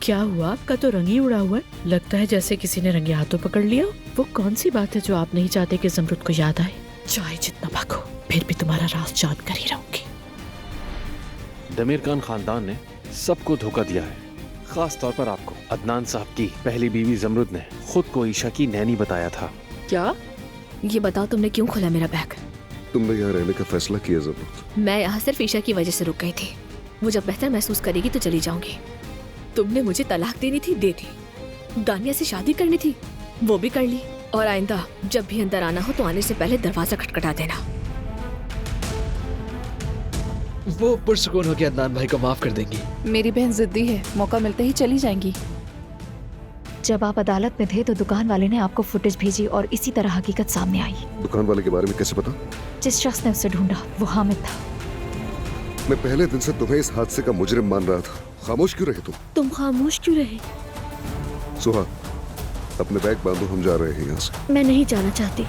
क्या हुआ? आपका तो रंग ही उड़ा हुआ है। लगता है जैसे किसी ने रंगे हाथों पकड़ लिया। वो कौन सी बात है जो आप नहीं चाहते कि ज़मरुद को याद आए? चाहे जितना भागो, फिर भी तुम्हारा राज जान कर ही रहूंगी। दमीर खान खानदान ने सबको धोखा दिया है, खास तौर पर आपको। अदनान साहब की पहली बीवी ज़मरुद ने खुद को ईशा की नैनी बताया था। क्या? ये बताओ, तुमने क्यों खोला मेरा बैग? तुमने यहाँ रहने का फैसला किया ज़मरुद? मैं यहाँ सिर्फ ईशा की वजह से रुक गई थी। वो जब बेहतर महसूस करेगी तो चली जाऊंगी। तुमने मुझे तलाक देनी थी, दे दी। दानिया से शादी करनी थी, वो भी कर ली। और आइंदा जब भी अंदर आना हो तो आने से पहले दरवाजा खटखटा देना। वो पुरसुकून होकर अदनान भाई को माफ कर देंगी। मेरी बहन जिद्दी है, मौका मिलते ही चली जाएंगी। जब आप अदालत में थे तो दुकान वाले ने आपको फुटेज भेजी और इसी तरह हकीकत सामने आई। दुकान वाले के बारे में कैसे पता? जिस शख्स ने उसे ढूंढा वो हामिद था। मैं पहले दिन से तुम्हें इस हादसे का मुजरिम मान रहा था। खामोश क्यों रहे तुम खामोश क्यों रहे? सुहा, अपने बैग बांधो, हम जा रहे हैं यहाँ से। मैं नहीं जाना चाहती।